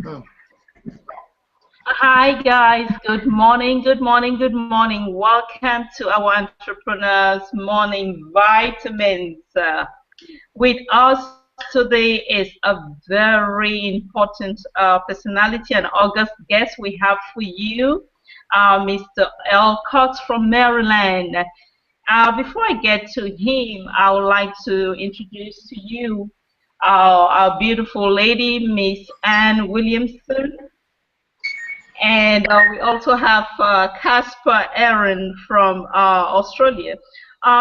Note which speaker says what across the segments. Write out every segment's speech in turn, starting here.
Speaker 1: Hmm.
Speaker 2: Hi guys, good morning, good morning, good morning. Welcome to our Entrepreneurs Morning Vitamins. With us today is a very important personality and August guest we have for you, Mr. Earl Cox from Maryland. Before I get to him, I would like to introduce to you our beautiful lady, Miss Anne Williamson. And we also have Casper Aaron from Australia.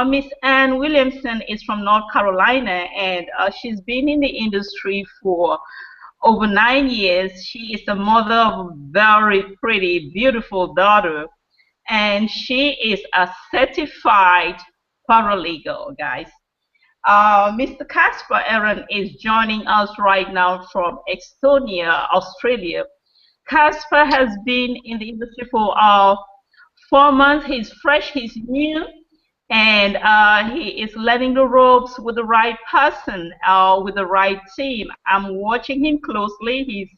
Speaker 2: Miss Anne Williamson is from North Carolina, and she's been in the industry for over 9 years. She is the mother of a very pretty, beautiful daughter, and she is a certified paralegal, guys. Mr. Casper Aaron is joining us right now from Estonia, Australia. Casper has been in the industry for 4 months. He's fresh, he's new, and he is learning the ropes with the right person, with the right team. I'm watching him closely. He's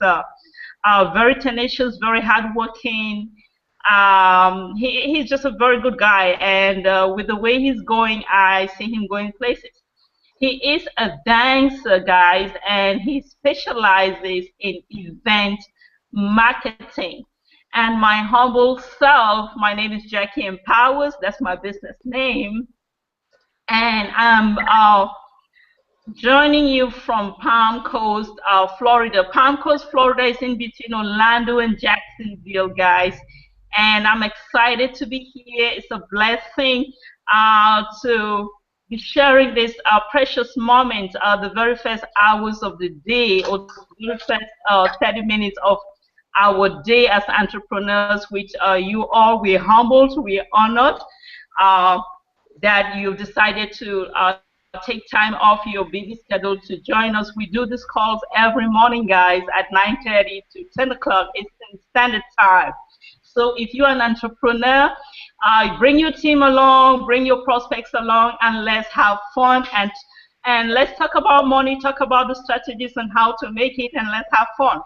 Speaker 2: very tenacious, very hardworking. He's just a very good guy, and with the way he's going, I see him going places. He is a dancer, guys, and he specializes in event marketing. And my humble self, my name is Jackie Empowers, that's my business name. And I'm joining you from Palm Coast, Florida. Palm Coast, Florida is in between Orlando and Jacksonville, guys. And I'm excited to be here. It's a blessing to be sharing this precious moment, the very first hours of the day, or the very first 30 minutes of our day as entrepreneurs, which you all, we're humbled, we're honored. Uh, that you've decided to take time off your busy schedule to join us. We do these calls every morning, guys, at 9:30 to 10 o'clock Eastern Standard Time. So if you're an entrepreneur, bring your team along, bring your prospects along, and let's have fun and let's talk about money, talk about the strategies and how to make it, and let's have fun,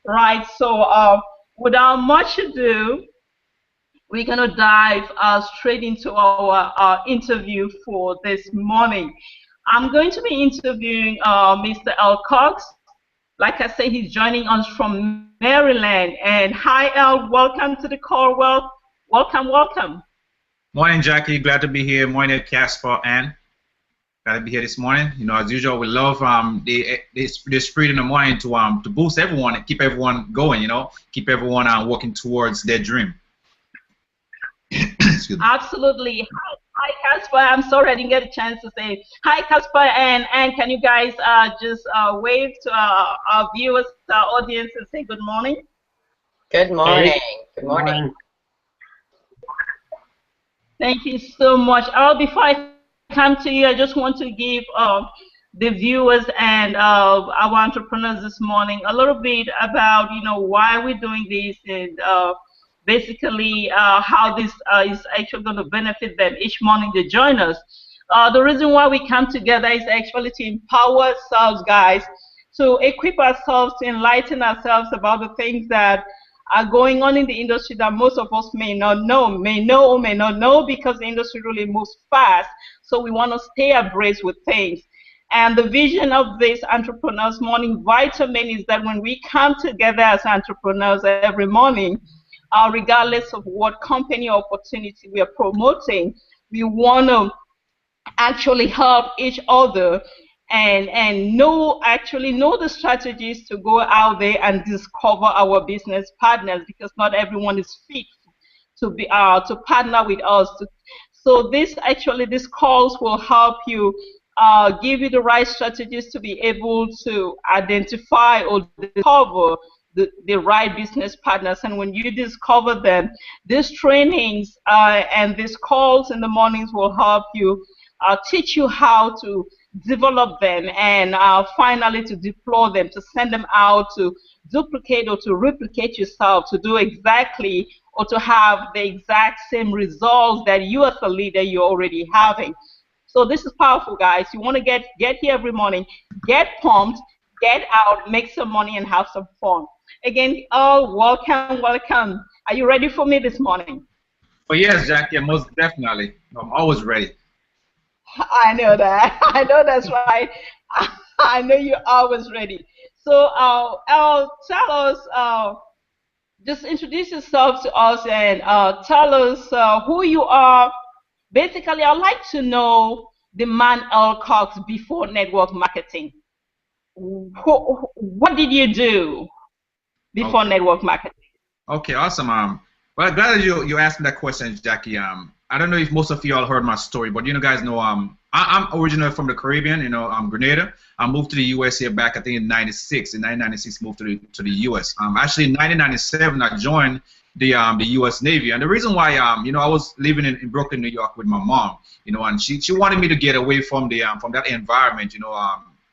Speaker 2: right? So without much ado, we're going to dive straight into our interview for this morning. I'm going to be interviewing Mr. Earl Cox. Like I said, he's joining us from Maryland. And hi, Earl. Welcome to the call. Welcome, welcome.
Speaker 3: Morning, Jackie. Glad to be here. Morning, Casper and glad to be here this morning. You know, as usual, we love the spirit in the morning to boost everyone and keep everyone going. You know, keep everyone working towards their dream.
Speaker 2: Absolutely. Hi, Casper. I'm sorry I didn't get a chance to say hi, Casper, and can you guys just wave to our viewers, our audience, and say good morning?
Speaker 1: Good morning. Good morning.
Speaker 2: Thank you so much. Before I come to you, I just want to give the viewers and our entrepreneurs this morning a little bit about why we're doing this and basically how this is actually going to benefit them each morning they join us. The reason why we come together is actually to empower ourselves, guys, to equip ourselves, to enlighten ourselves about the things that are going on in the industry that most of us may know or may not know, because the industry really moves fast. So we want to stay abreast with things. And the vision of this Entrepreneurs Morning Vitamin is that when we come together as entrepreneurs every morning, regardless of what company or opportunity we are promoting, we want to actually help each other and actually know the strategies to go out there and discover our business partners, because not everyone is fit to partner with us. So these calls will help you, give you the right strategies to be able to identify or discover the right business partners. And when you discover them, these trainings and these calls in the mornings will help you, teach you how to develop them, and finally to deploy them, to send them out to duplicate or to replicate yourself, to do exactly or to have the exact same results that you as a leader you're already having. So this is powerful, guys. You want to get here every morning, get pumped, get out, make some money, and have some fun. Again, all welcome, welcome. Are you ready for me this morning?
Speaker 3: Oh yes, Jackie, most definitely. I'm always ready.
Speaker 2: I know that. I know that's right. I know you're always ready. So, tell us, just introduce yourself to us and tell us who you are. Basically, I'd like to know the man Earl Cox before network marketing. What did you do before
Speaker 3: Okay.
Speaker 2: network marketing?
Speaker 3: Okay, awesome. Well, glad that you asked me that question, Jackie. I don't know if most of you all heard my story, but you know, guys know I'm originally from the Caribbean. You know, I'm Grenada. I moved to the U.S. here back, I think, in '96. In 1996, moved to the U.S. Actually, in 1997, I joined the U.S. Navy, and the reason why you know, I was living in Brooklyn, New York, with my mom. You know, and she wanted me to get away from that environment. You know,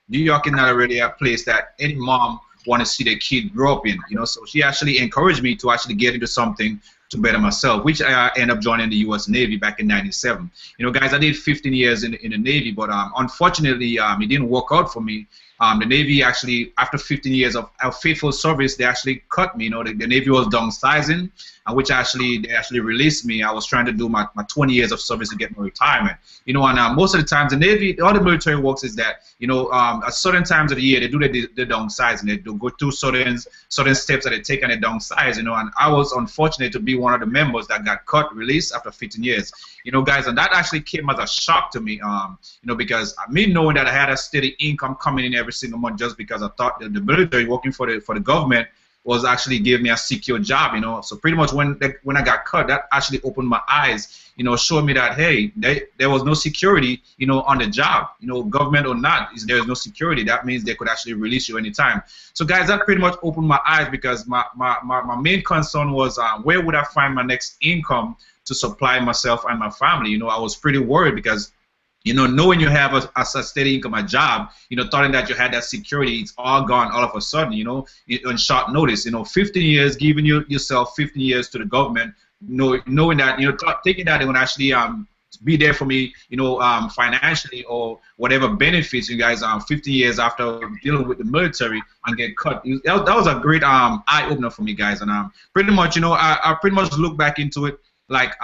Speaker 3: New York is not really a place that any mom want to see their kid grow up in, you know. So she actually encouraged me to actually get into something to better myself, which I ended up joining the U.S. Navy back in '97. You know, guys, I did 15 years in the Navy, but unfortunately, it didn't work out for me. The Navy actually, after 15 years of faithful service, they actually cut me. You know, the Navy was downsizing, which they actually released me. I was trying to do my 20 years of service to get my retirement. You know, and most of the times the Navy, all the military works is that, you know, at certain times of the year they do the downsizing. They do go through certain steps that they take and they downsize. You know, and I was unfortunate to be one of the members that got cut, released after 15 years. You know, guys, and that actually came as a shock to me. You know, because me knowing that I had a steady income coming in every single month just because I thought that the military working for the government was actually gave me a secure job, you know. So pretty much when I got cut, that actually opened my eyes, you know, showed me that, hey, there was no security, you know, on the job, you know, government or not, there's no security. That means they could actually release you anytime. So guys, that pretty much opened my eyes because my main concern was where would I find my next income to supply myself and my family. You know, I was pretty worried because, you know, knowing you have a steady income, a job, you know, thought that you had that security, it's all gone all of a sudden, you know, on short notice. You know, 15 years, giving yourself 15 years to the government, knowing that, you know, thinking that they would actually be there for me, you know, financially or whatever benefits you guys 15 years after dealing with the military and get cut. That was a great eye opener for me, guys. And pretty much, you know, I pretty much look back into it like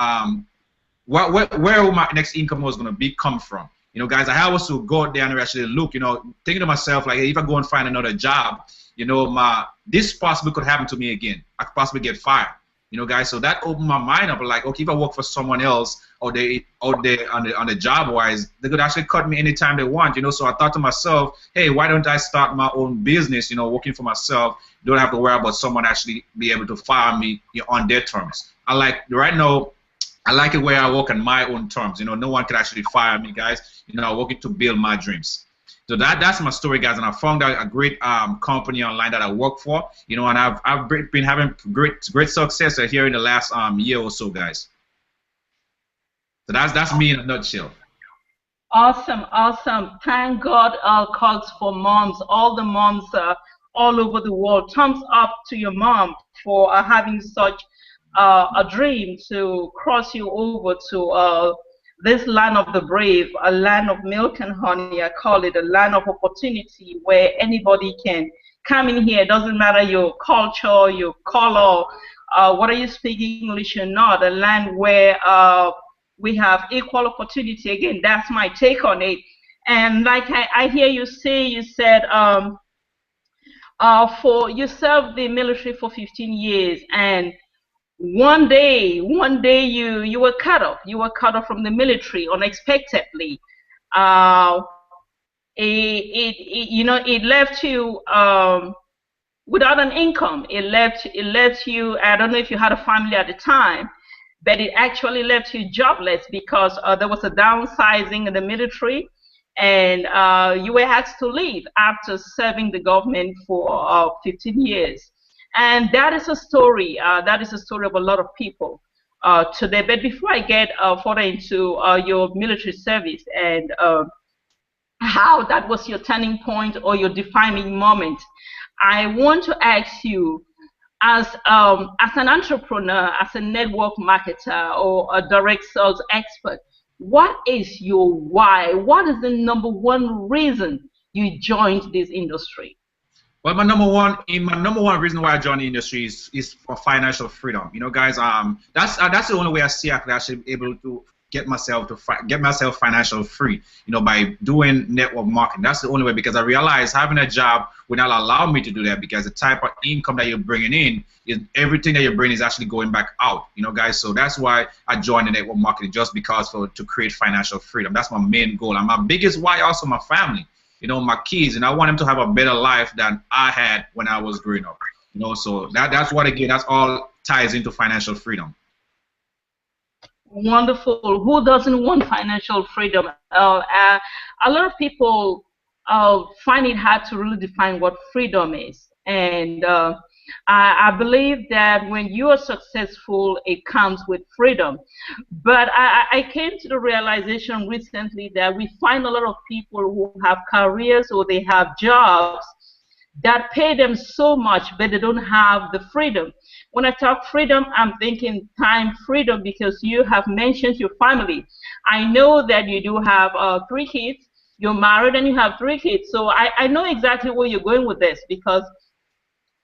Speaker 3: where my next income was going to be come from. You know, guys, I always to go out there and actually look, you know, thinking to myself, like, hey, if I go and find another job, you know, this possibly could happen to me again. I could possibly get fired. You know, guys, so that opened my mind up. Like, okay, if I work for someone else or they out there on the job wise, they could actually cut me anytime they want. You know, so I thought to myself, hey, why don't I start my own business? You know, working for myself, don't have to worry about someone actually be able to fire me, you know, on their terms. Right now, I like it where I work on my own terms. You know, no one can actually fire me, guys. You know, I'm working to build my dreams. So that's my story, guys. And I found out a great company online that I work for. You know, and I've been having great success here in the last year or so, guys. So that's me in a nutshell.
Speaker 2: Awesome, awesome. Thank God Cox for moms, all the moms all over the world. Thumbs up to your mom for having such a dream to cross you over to this land of the brave, a land of milk and honey. I call it a land of opportunity where anybody can come in here. It doesn't matter your culture, your color, whether you speak English or not. A land where we have equal opportunity. Again, that's my take on it. And like I hear you say, you said for you served the military for 15 years, and one day you were cut off. You were cut off from the military unexpectedly. Uh, you know, it left you without an income. It left you. I don't know if you had a family at the time, but it actually left you jobless because there was a downsizing in the military, and you were asked to leave after serving the government for 15 years. And that is a story. That is a story of a lot of people today. But before I get further into your military service and how that was your turning point or your defining moment, I want to ask you, as an entrepreneur, as a network marketer, or a direct sales expert, what is your why? What is the number one reason you joined this industry?
Speaker 3: Well, my number one reason why I joined the industry is for financial freedom. You know, guys, that's the only way I see I could actually be able to get myself financial free. You know, by doing network marketing. That's the only way, because I realized having a job would not allow me to do that, because the type of income that you're bringing in is everything that you're bringing is actually going back out. You know, guys, so that's why I joined the network marketing, just because to create financial freedom. That's my main goal, and my biggest why also my family. You know, my kids, and I want them to have a better life than I had when I was growing up. You know, so that's what, again, that's all ties into financial freedom.
Speaker 2: Wonderful. Who doesn't want financial freedom? A lot of people find it hard to really define what freedom is. And I believe that when you are successful, it comes with freedom. But I came to the realization recently that we find a lot of people who have careers or they have jobs that pay them so much, but they don't have the freedom. When I talk freedom, I'm thinking time freedom, because you have mentioned your family. I know that you do have 3 kids. You're married and you have 3 kids. So I know exactly where you're going with this, because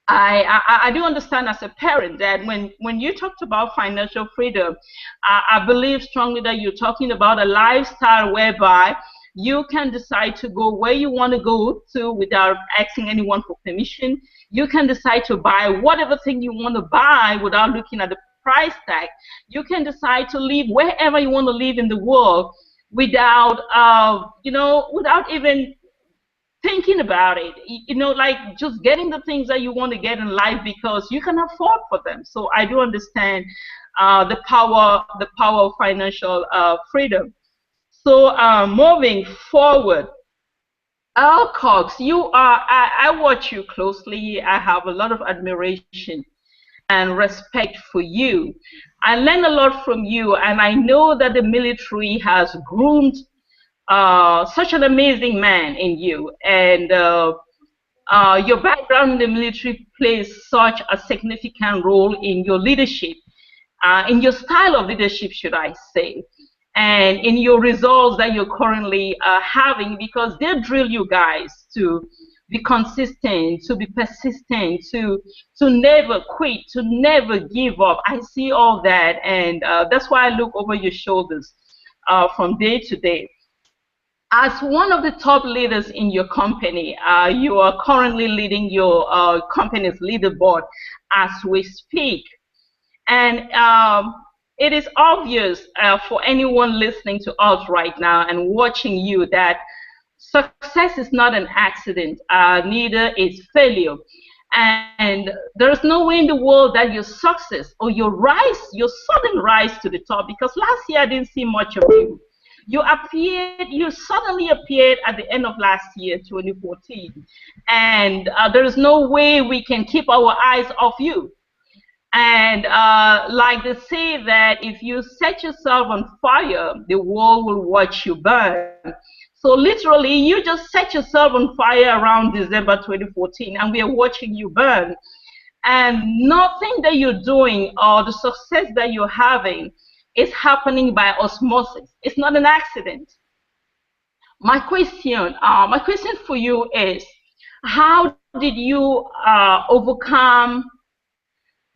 Speaker 2: I do understand as a parent that when you talked about financial freedom, I believe strongly that you're talking about a lifestyle whereby you can decide to go where you want to go to without asking anyone for permission. You can decide to buy whatever thing you want to buy without looking at the price tag. You can decide to live wherever you want to live in the world without, without even thinking about it. You know, like just getting the things that you want to get in life because you can afford for them. So I do understand the power of financial freedom. So moving forward, Earl Cox, I watch you closely. I have a lot of admiration and respect for you. I learn a lot from you, and I know that the military has groomed such an amazing man in you. And your background in the military plays such a significant role in your leadership, in your style of leadership, should I say, and in your results that you're currently having, because they drill you guys to be consistent, to be persistent, to never quit, to never give up. I see all that, and that's why I look over your shoulders from day to day. As one of the top leaders in your company, you are currently leading your company's leaderboard as we speak. And it is obvious for anyone listening to us right now and watching you that success is not an accident, neither is failure. And there is no way in the world that your success or your sudden rise to the top, because last year I didn't see much of you. You suddenly appeared at the end of last year, 2014. And there is no way we can keep our eyes off you. And like they say that if you set yourself on fire, the world will watch you burn. So literally, you just set yourself on fire around December 2014, and we are watching you burn. And nothing that you're doing or the success that you're having is happening by osmosis. It's not an accident. My question for you is, how did you overcome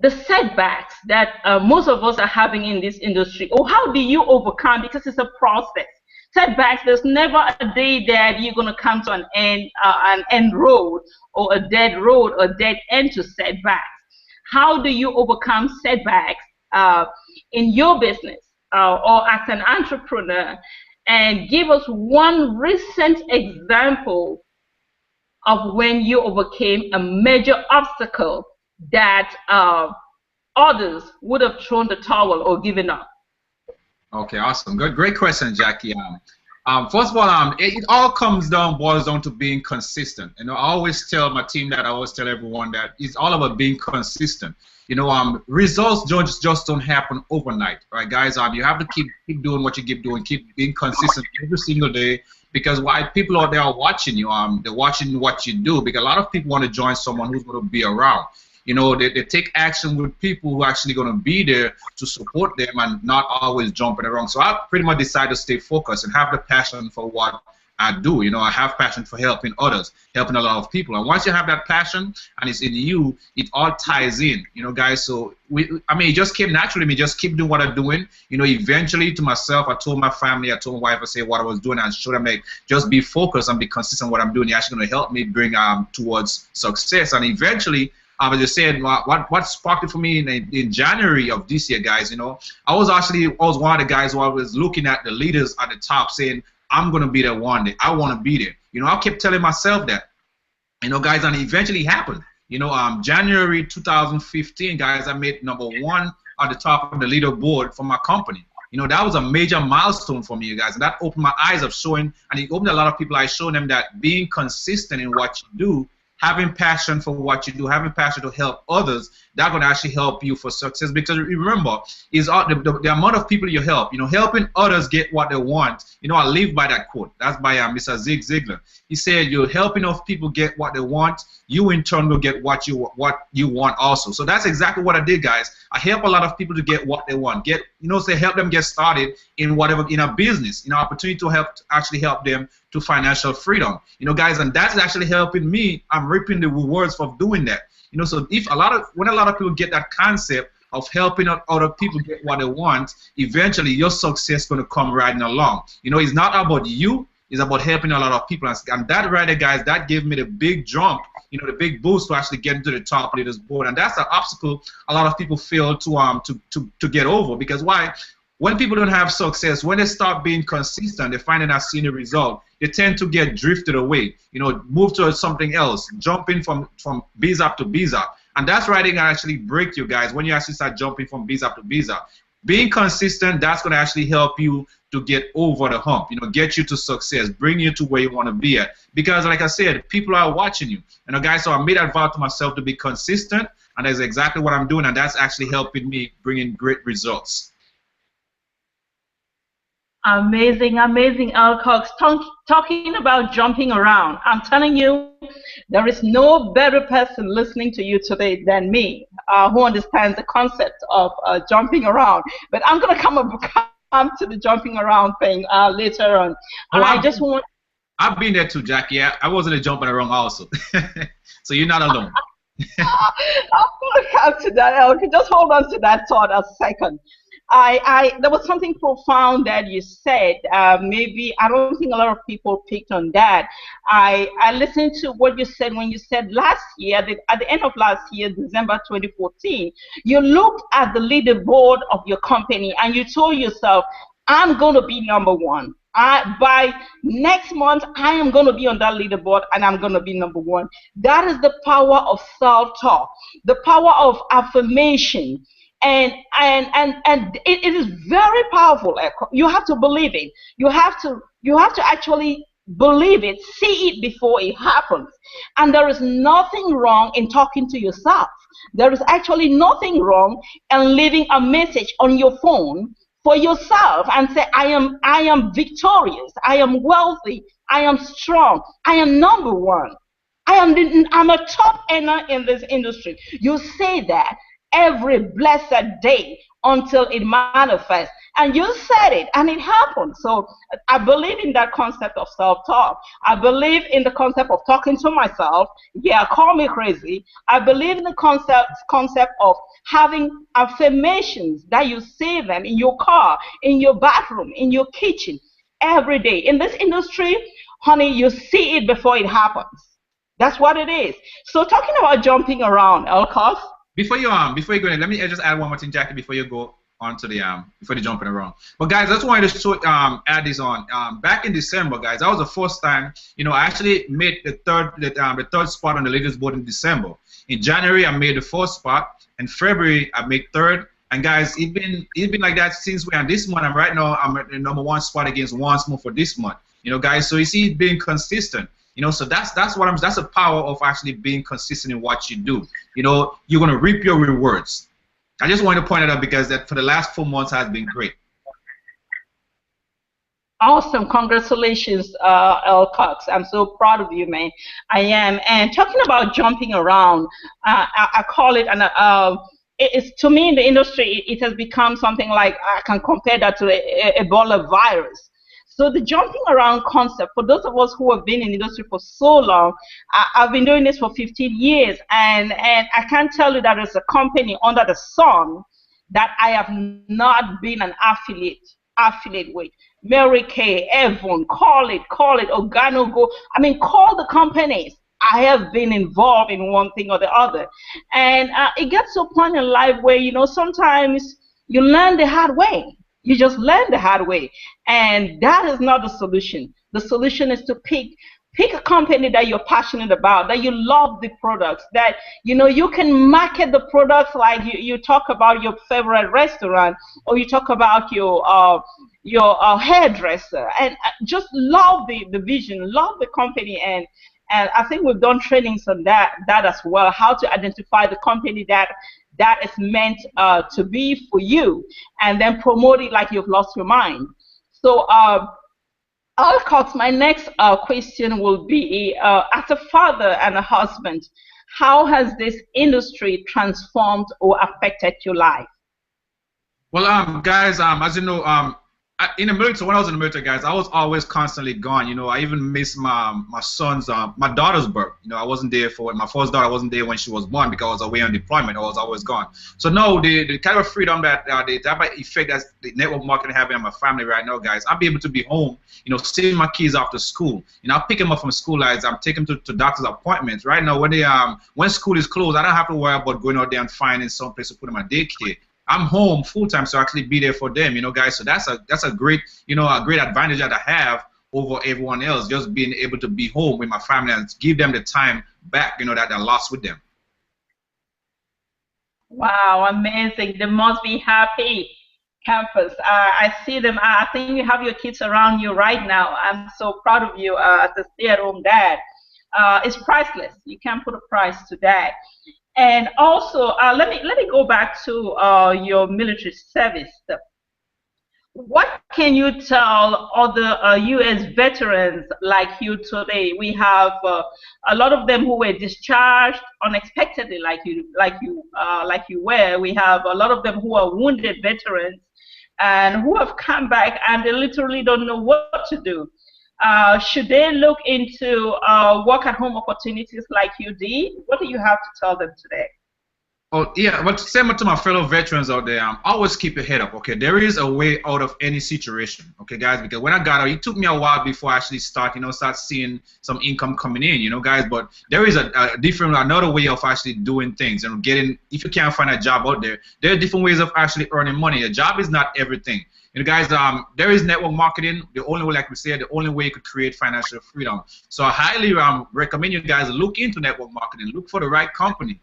Speaker 2: the setbacks that most of us are having in this industry? Or how do you overcome, because it's a process. Setbacks, there's never a day that you're going to come to an end road, or a dead road, or dead end to setbacks. How do you overcome setbacks in your business or as an entrepreneur? And give us one recent example of when you overcame a major obstacle that others would have thrown the towel or given up.
Speaker 3: Okay, awesome. Good, great question, Jackie. First of all, it all boils down to being consistent. You know, I always tell my team that, I always tell everyone that it's all about being consistent. You know, results just don't happen overnight, right, guys? You have to keep doing what you keep doing, keep being consistent every single day, because why people out there are watching you. They're watching what you do, because a lot of people want to join someone who's going to be around. You know, they take action with people who are actually going to be there to support them and not always jumping around. So I pretty much decided to stay focused and have the passion for what I do. You know, I have passion for helping others, helping a lot of people. And once you have that passion and it's in you, it all ties in, you know, guys. So I mean, it just came naturally. Me just keep doing what I'm doing. You know, eventually to myself, I told my family, I told my wife, I said what I was doing, and showed them like just be focused and be consistent what I'm doing. It's actually going to help me bring towards success. And eventually, as I said, what sparked it for me in January of this year, guys, you know, I was one of the guys who I was looking at the leaders at the top saying, I'm going to be there one day. I want to be there. You know, I kept telling myself that, you know, guys, and it eventually happened. You know, January 2015, guys, I made #1 at the top of the leaderboard for my company. You know, that was a major milestone for me, you guys, and that opened my eyes up showing, and it opened a lot of people eyes showing them that being consistent in what you do, having passion for what you do, having passion to help others, that's going to actually help you for success. Because remember, is the amount of people you help, you know, helping others get what they want. You know, I live by that quote. That's by Mr. Zig Ziglar. He said, you're helping enough people get what they want, you in turn will get what you want also. So that's exactly what I did, guys. I help a lot of people to get what they want. Help them get started in whatever, in a business, opportunity to actually help them to financial freedom. You know, guys, and that's actually helping me. I'm reaping the rewards for doing that. You know, so when a lot of people get that concept of helping other people get what they want, eventually your success is going to come riding along. You know, it's not about you. It's about helping a lot of people. And that right there, guys, that gave me the big jump, you know, the big boost to actually get into the top leaders board. And that's an obstacle a lot of people fail to get over. Because why? When people don't have success, when they start being consistent, they find they're not seeing the result, they tend to get drifted away, you know, move to something else, jumping from BZAP to BZAP. And that's why they can actually break you, guys, when you actually start jumping from BZAP to BZAP. Being consistent, that's going to actually help you to get over the hump, you know, get you to success, bring you to where you want to be at. Because, like I said, people are watching you. You know, guys, so I made that vow to myself to be consistent, and that's exactly what I'm doing, and that's actually helping me bring in great results.
Speaker 2: Amazing, amazing, Earl Cox. Talking about jumping around, I'm telling you, there is no better person listening to you today than me, who understands the concept of jumping around. But I'm going to come to the jumping around thing later on.
Speaker 3: Oh, I've been there too, Jackie. I wasn't jumping around also. So you're not alone.
Speaker 2: I'm going to come to that. Okay, just hold on to that thought a second. There was something profound that you said. Maybe I don't think a lot of people picked on that. I listened to what you said when you said last year, at the end of last year, December 2014, you looked at the leaderboard of your company and you told yourself, I'm going to be #1. By next month, I am going to be on that leaderboard and I'm going to be #1. That is the power of self-talk, the power of affirmation. And it is very powerful. You have to believe it. You have to actually believe it, see it before it happens. And there is nothing wrong in talking to yourself. There is actually nothing wrong in leaving a message on your phone for yourself and say, I am victorious, I am wealthy, I am strong, I am #1. I'm a top earner in this industry. You say that every blessed day until it manifests. And you said it, and it happened. So I believe in that concept of self-talk. I believe in the concept of talking to myself. Yeah, call me crazy. I believe in the concept of having affirmations that you say them in your car, in your bathroom, in your kitchen, every day. In this industry, honey, you see it before it happens. That's what it is. So talking about jumping around, Earl Cox.
Speaker 3: Before you go in, let me just add one more thing, Jackie, before you go on to the before the jumping around. But guys, I just wanted to add this on. Back in December, guys, that was the first time, you know, I actually made the third spot on the leaderboard in December. In January, I made the fourth spot. In February, I made third. And guys, it's been like that since we're on this month. I'm right now, I'm at the #1 spot against once more for this month. You know, guys, so you see it being consistent. You know, so that's the power of actually being consistent in what you do. You know, you're gonna reap your rewards. I just wanted to point it out because that for the last 4 months has been great.
Speaker 2: Awesome, congratulations, Earl Cox. I'm so proud of you, man. I am. And talking about jumping around, I call it it's, to me in the industry, it has become something like, I can compare that to Ebola virus. So the jumping around concept, for those of us who have been in the industry for so long, I've been doing this for 15 years, and I can't tell you that there's a company under the sun that I have not been an affiliate with. Mary Kay, Avon, call it, Organo Go. I mean, call the companies. I have been involved in one thing or the other. And it gets to a point in life where, sometimes you learn the hard way. You just learn the hard way. And that is not the solution. The solution is to pick a company that you're passionate about, that you love the products, that you can market the products, like you talk about your favorite restaurant, or you talk about your hairdresser, and just love the vision, love the company. And I think we've done trainings on that as well, how to identify the company that is meant to be for you, and then promote it like you've lost your mind. So Earl Cox, my next question will be, as a father and a husband, how has this industry transformed or affected your life?
Speaker 3: Well, guys, as you know, in the military, when I was in the military, guys, I was always constantly gone. I even missed my son's, my daughter's birth. I wasn't there for it. My first daughter wasn't there when she was born because I was away on deployment. I was always gone. So no, the kind of freedom that the type of effect that the network marketing having on my family right now, guys, I'll be able to be home. Seeing my kids after school. I'll pick them up from school. I'm taking them to doctor's appointments. Right now, when school is closed, I don't have to worry about going out there and finding some place to put them at daycare. I'm home full time, so I actually be there for them, guys. So that's a great, a great advantage that I have over everyone else, just being able to be home with my family and give them the time back, that I lost with them.
Speaker 2: Wow, amazing! They must be happy, campus. I see them. I think you have your kids around you right now. I'm so proud of you as a stay-at-home dad. It's priceless. You can't put a price to that. And also, let me go back to your military service. What can you tell other U.S. veterans like you today? We have a lot of them who were discharged unexpectedly, like you were. We have a lot of them who are wounded veterans and who have come back and they literally don't know what to do. Should they look into work at home opportunities like you did? What do you have to tell them today?
Speaker 3: Oh, yeah, but same to my fellow veterans out there, always keep your head up, okay? There is a way out of any situation, okay, guys? Because when I got out, it took me a while before I actually start seeing some income coming in, guys. But there is another way of actually doing things and if you can't find a job out there, there are different ways of actually earning money. A job is not everything. Guys, there is network marketing. The only way, like we said, the only way you could create financial freedom. So I highly recommend you guys look into network marketing. Look for the right company.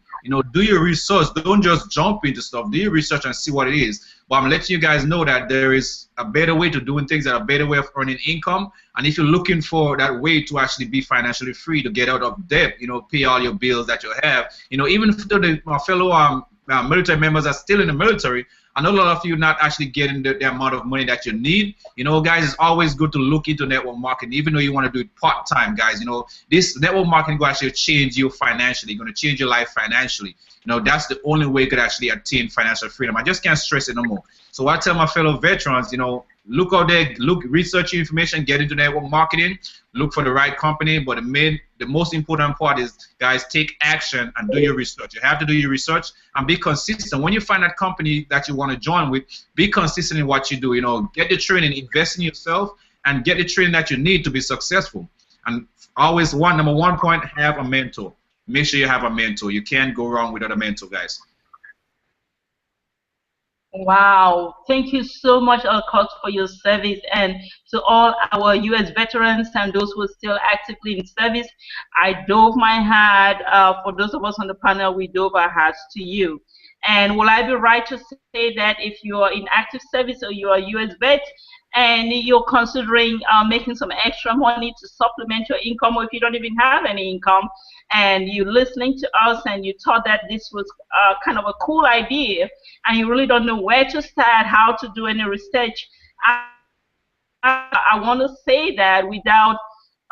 Speaker 3: Do your research. Don't just jump into stuff. Do your research and see what it is. But I'm letting you guys know that there is a better way to doing things, and a better way of earning income. And if you're looking for that way to actually be financially free, to get out of debt, pay all your bills that you have, even for my fellow military members are still in the military, I know a lot of you not actually getting the amount of money that you need. Guys, it's always good to look into network marketing, even though you want to do it part-time, guys. This network marketing will actually change you financially. Going to change your life financially. That's the only way you could actually attain financial freedom. I just can't stress it no more. So I tell my fellow veterans, look out there, research your information, get into network marketing, look for the right company. But the most important part is, guys, take action and do your research. You have to do your research and be consistent. When you find that company that you want to join with, be consistent in what you do. Get the training, invest in yourself, and get the training that you need to be successful. And always number one point, have a mentor. Make sure you have a mentor. You can't go wrong without a mentor, guys.
Speaker 2: Wow, thank you so much, Earl Cox, for your service, and to all our U.S. veterans and those who are still actively in service. I dove my hat, for those of us on the panel, we dove our hats to you. And will I be right to say that if you are in active service or you are a U.S. vet and you're considering making some extra money to supplement your income, or if you don't even have any income, and you're listening to us and you thought that this was kind of a cool idea, and you really don't know where to start, how to do any research, I want to say that without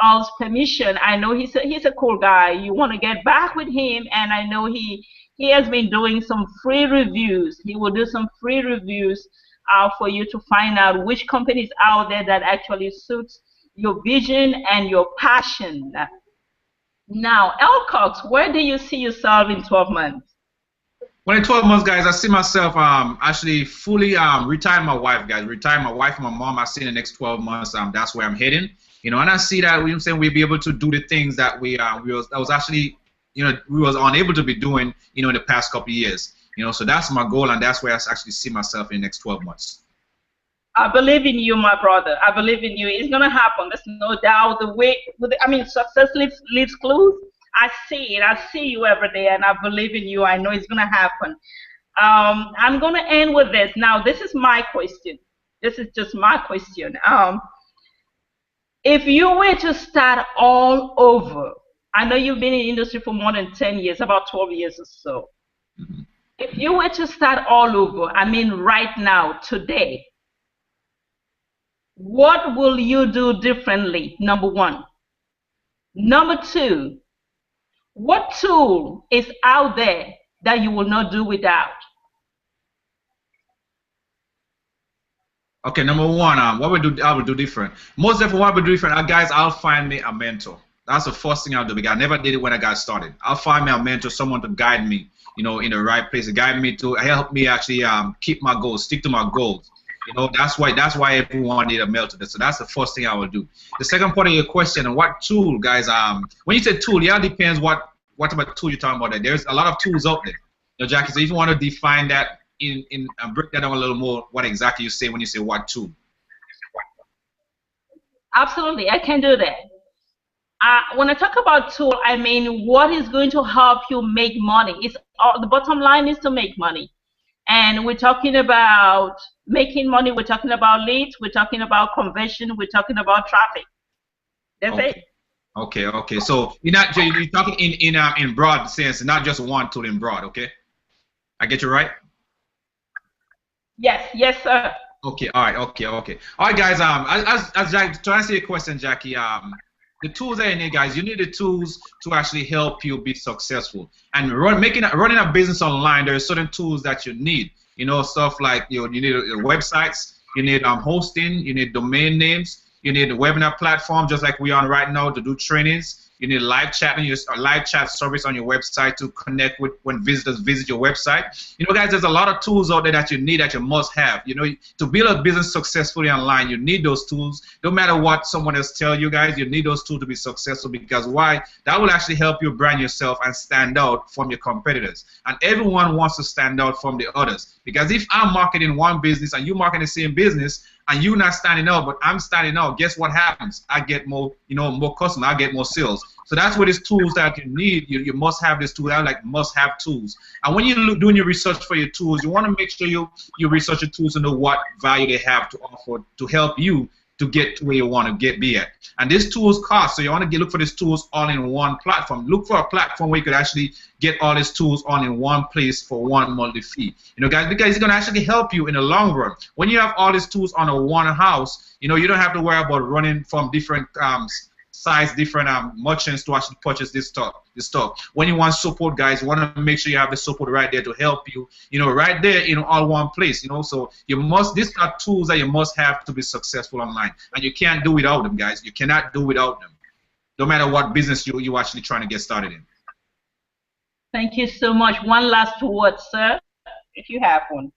Speaker 2: Earl's permission, I know he's a cool guy. You want to get back with him, and I know he has been doing some free reviews. He will do some free reviews out for you to find out which companies out there that actually suits your vision and your passion. Now, Earl Cox, where do you see yourself in 12 months?
Speaker 3: Well, in 12 months, guys, I see myself actually fully retiring my wife, guys. Retiring my wife and my mom. I see in the next 12 months. That's where I'm heading. You know, and I see that I'm saying we'll be able to do the things that we was actually, you know, we was unable to be doing, you know, in the past couple of years. You know, so that's my goal, and that's where I actually see myself in the next 12 months.
Speaker 2: I believe in you, my brother. I believe in you. It's gonna happen. There's no doubt. The way, success leaves clues. I see it. I see you every day, and I believe in you. I know it's gonna happen. I'm gonna end with this. Now, this is my question. This is just my question. If you were to start all over, I know you've been in the industry for more than 10 years, about 12 years or so.
Speaker 3: Mm-hmm.
Speaker 2: If you were to start all over, I mean right now, today, what will you do differently, number one? Number two, what tool is out there that you will not do without?
Speaker 3: Okay, number one, I would do different. Most definitely, what I would do different, guys, I'll find me a mentor. That's the first thing I'll do because I never did it when I got started. I'll find me a mentor, someone to guide me, you know, in the right place, to guide me to help me actually keep my goals, stick to my goals. You know, that's why everyone need a mentor. So that's the first thing I will do. The second part of your question, what tool, guys? When you say tool, yeah, it depends what type of tool you're talking about. There's a lot of tools out there, you know, Jackie. So if you want to define that in break that down a little more, what exactly you say when you say what tool?
Speaker 2: Absolutely, I can do that. When I talk about tool, I mean what is going to help you make money. It's the bottom line is to make money, and we're talking about making money. We're talking about leads. We're talking about conversion. We're talking about traffic. That's
Speaker 3: okay.
Speaker 2: it.
Speaker 3: Okay. So you're talking in broad sense, not just one tool in broad. Okay, I get you right.
Speaker 2: Yes, sir.
Speaker 3: Okay, all right, okay. All right, guys. As Jack, to answer your question, Jackie, the tools that you need, guys, you need the tools to actually help you be successful. And running a business online, there are certain tools that you need. You know, stuff like you need websites, you need hosting, you need domain names, you need a webinar platform, just like we're on right now, to do trainings. You need live chat and live chat service on your website to connect with when visitors visit your website. You know, guys, there's a lot of tools out there that you need, that you must have. You know, to build a business successfully online, you need those tools. No matter what someone else tell you, guys, you need those tools to be successful. Because why? That will actually help you brand yourself and stand out from your competitors. And everyone wants to stand out from the others. Because if I'm marketing one business and you marketing the same business, and you're not standing out, but I'm standing out, guess what happens? I get more, more customers, I get more sales. So that's what these tools that you need. You must have this tool. I like must-have tools. And when you're doing your research for your tools, you want to make sure you research your tools to know what value they have to offer to help you to get to where you want to be at. And these tools cost, so you want to look for these tools all in one platform. Look for a platform where you could actually get all these tools all in one place for one monthly fee. You know, guys, because it's going to actually help you in the long run. When you have all these tools on a one house, you don't have to worry about running from different size, different merchants to actually purchase this stuff. When you want support, guys, you want to make sure you have the support right there to help you, right there in all one place, so these are tools that you must have to be successful online, and you can't do without them, guys. You cannot do without them, no matter what business you're actually trying to get started in.
Speaker 2: Thank you so much. One last word, sir, if you have one.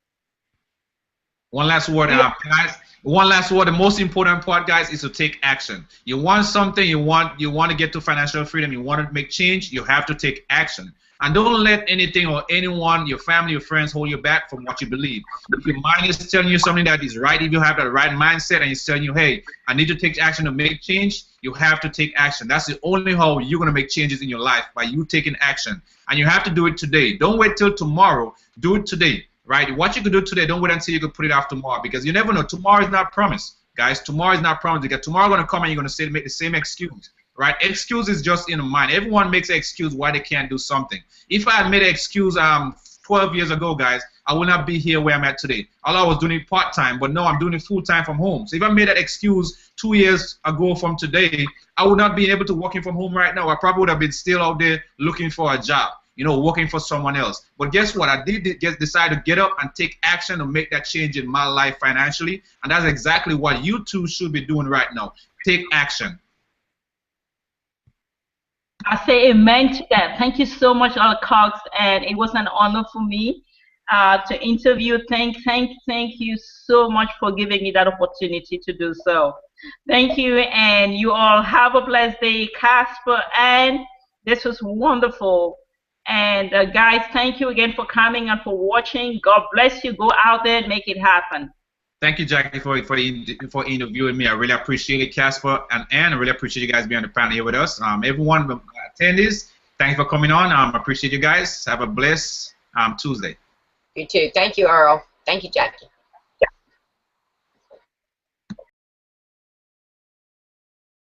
Speaker 3: One last word, guys. One last word. The most important part, guys, is to take action. You want something, you want to get to financial freedom, you want to make change, you have to take action. And don't let anything or anyone, your family, your friends, hold you back from what you believe. If your mind is telling you something that is right, if you have the right mindset and it's telling you, hey, I need to take action to make change, you have to take action. That's the only how you're going to make changes in your life, by you taking action. And you have to do it today. Don't wait till tomorrow. Do it today. Right? What you can do today, don't wait until you can put it off tomorrow, because you never know. Tomorrow is not promised, guys. Tomorrow is not promised, because tomorrow is going to come and you're going to make the same excuse, right? Excuse is just in the mind. Everyone makes an excuse why they can't do something. If I had made an excuse 12 years ago, guys, I would not be here where I'm at today. All I was doing it part-time, but no, I'm doing it full-time from home. So if I made that excuse 2 years ago from today, I would not be able to working from home right now. I probably would have been still out there looking for a job. working for someone else. But guess what? I did decide to get up and take action to make that change in my life financially, and that's exactly what you two should be doing right now. Take action.
Speaker 2: I say amen to that. Thank you so much, Earl Cox, and it was an honor for me to interview. Thank you so much for giving me that opportunity to do so. Thank you, and you all have a blessed day, Casper, and this was wonderful. And guys, thank you again for coming and for watching. God bless you. Go out there and make it happen.
Speaker 3: Thank you, Jackie, for interviewing me. I really appreciate it, Casper and Ann. I really appreciate you guys being on the panel here with us. Everyone, attendees, thanks for coming on. I appreciate you guys. Have a blessed Tuesday.
Speaker 1: You too. Thank you, Earl. Thank you, Jackie.